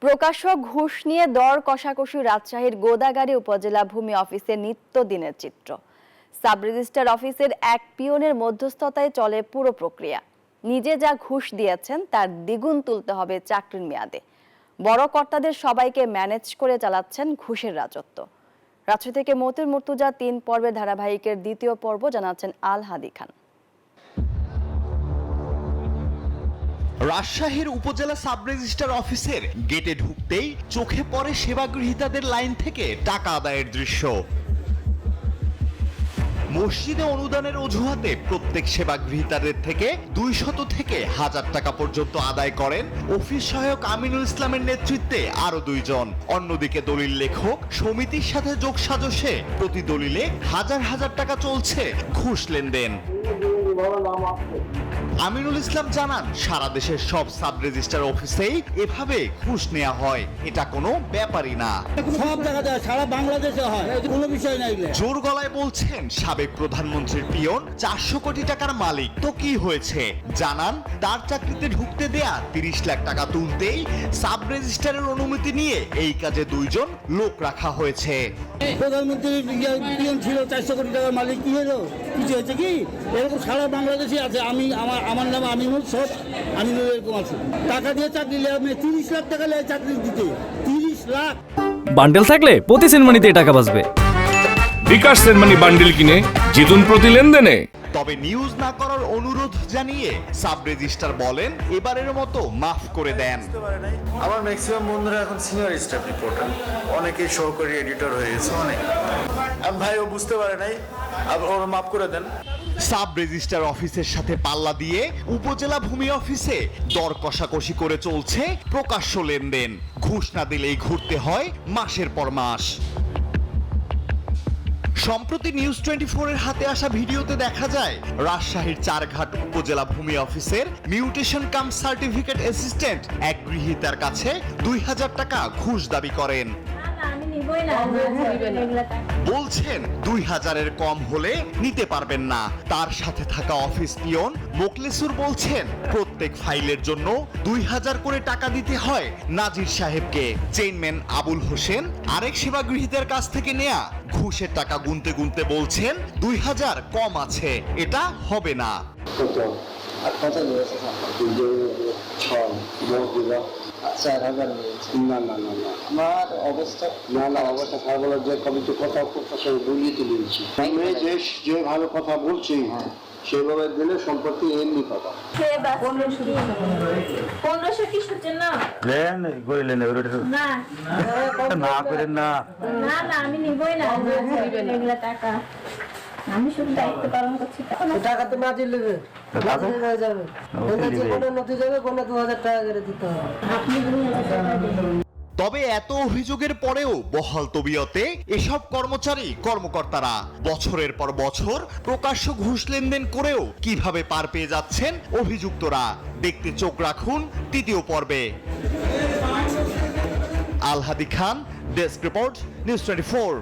প্রকাশ্য ঘুষ নিয়ে দর কষাকষি রাজশাহীর গোদাগাড়ী উপজেলা ভূমি অফিসের নিত্যদিনের চিত্র। সাব রেজিস্ট্রার অফিসের এক পিয়নের মধ্যস্থতায় চলে পুরো প্রক্রিয়া। নিজে যা ঘুষ দিয়েছেন তার দ্বিগুণ তুলতে হবে চাকরির মেয়াদে। বড় কর্তাদের সবাইকে ম্যানেজ করে চালাচ্ছেন ঘুষের রাজত্ব। রাজশাহী থেকে মতিউর মুর্তজা ৩ পর্বের ধারাবাহিকের দ্বিতীয় পর্ব জানাচ্ছেন আল হাদি খান। রাজশাহীর উপজেলা সাব রেজিস্ট্রার অফিসের গেটে ঢুকতেই চোখে পড়ে সেবাগ্রহীতাদের লাইন থেকে টাকা আদায়ের দৃশ্য। মসজিদে অনুদানের অজুহাতে প্রত্যেক সেবাগ্রহীতাদের থেকে 200 থেকে 1000 টাকা পর্যন্ত আদায় করেন অফিস সহায়ক আমিনুল ইসলামের নেতৃত্বে আরো 2 জন। অন্যদিকে দলিল লেখক সমিতির সাথে যোগসাজশে প্রতি দলিলে হাজার হাজার টাকা চলছে ঘুষ লেনদেন। আমিনুল ইসলাম জানান, সারা দেশের সব সাব রেজিস্ট্রার অফিসেই এভাবে ঘুষ নেওয়া হয়, এটা কোনো ব্যাপারই না। সব জায়গা যায়, সারা বাংলাদেশে হয়, কোনো বিষয় নাই। জোর গলায় বলছেন সাবেক প্রধানমন্ত্রীর পিয়ন 400 কোটি টাকার মালিক। তো কি হয়েছে জানান, তার চাকরিতে ঢুকতে দেয়া 30 লাখ টাকা তুলতেই সাব রেজিস্ট্রারের অনুমতি নিয়ে এই কাজে 2 জন লোক রাখা হয়েছে। প্রধানমন্ত্রীর পিয়ন ছিল 400 কোটি টাকার মালিক, কি হলো? কিছু হয়েছে কি? এরকম সারা বাংলাদেশে আছে। আমার নাম আমিনুল, সব আমিনুল এরকম আছে। টাকা দিয়ে চাকরি নিয়ে আপনি 30 লাখ টাকা নিয়ে চাকরি দিতে, 30 লাখ। বান্ডেল থাকলে প্রতি সেনমানিতে টাকা বাঁচবে। বিকাশ সেনমানি বান্ডেল কিনে জিতুন প্রতি লেনদেনে। তবে নিউজ না করার অনুরোধ জানিয়ে সাব রেজিস্ট্রার বলেন, এবারের মতো মাফ করে দেন। আমার ম্যাক্সিমাম বন্ধুরা এখন সিনিয়র স্টাফ রিপোর্টার, অনেকেই সহকারী এডিটর হয়ে গেছে। অনেক ভাইও বুঝতে পারে নাই, ওরা মাফ করে দেন। সাব রেজিস্ট্রার অফিসের সাথে পাল্লা দিয়ে উপজেলা ভূমি অফিসে দর কষাকষি করে চলছে প্রকাশ্য লেনদেন। ঘুষ না দিলেই ঘুরতে হয় মাসের পর মাস। সম্প্রতি নিউজ 24 এর হাতে আসা ভিডিওতে দেখা যায় রাজশাহীর চারঘাট উপজেলা ভূমি অফিসের মিউটেশন কাম সার্টিফিকেট অ্যাসিস্ট্যান্ট এক গৃহীতার কাছে 2000 টাকা ঘুষ দাবি করেন। বলছেন 2000-এর কম হলে নিতে পারবেন না। তার সাথে থাকা অফিস পিয়ন মোকলেসুর বলছেন, প্রত্যেক ফাইলের জন্য 2000 করে টাকা দিতে হয় নাজির সাহেবকে। চেইনম্যান আবুল হোসেন আরেক সেবাগৃহীদের কাছ থেকে নেয়া ঘুষের টাকা গুনতে গুনতে বলছেন 2000 কম আছে, এটা হবে না। আমার অবস্থা খারাপ হলো যে কমিটি কথা বলিয়ে তুলেছি। যে ভালো কথা বলছি সেভাবে দিলে সম্পত্তি এমনি পাবা। আমি নিবই না এগুলা টাকা। আমি শুধু দায়িত্ব পালন করছি। টাকা তো মাঝে নেবে, হয়ে যাবে, কোনো নথি যাবে, কোনো 2000 টাকা করে দিতে হবে। আপনি 2000 টাকা দিবেন। তবে এত অভিযোগের পরেও বহাল তবিয়তে এসব কর্মকর্তারা বছরের পর বছর প্রকাশ্য ঘুষ লেনদেন করেও কিভাবে পার পেয়ে যাচ্ছেন অভিযুক্তরা, দেখতে চোখ রাখুন তৃতীয় পর্বে। আল হাদি খান, ডেস্ক রিপোর্ট, নিউজ 24।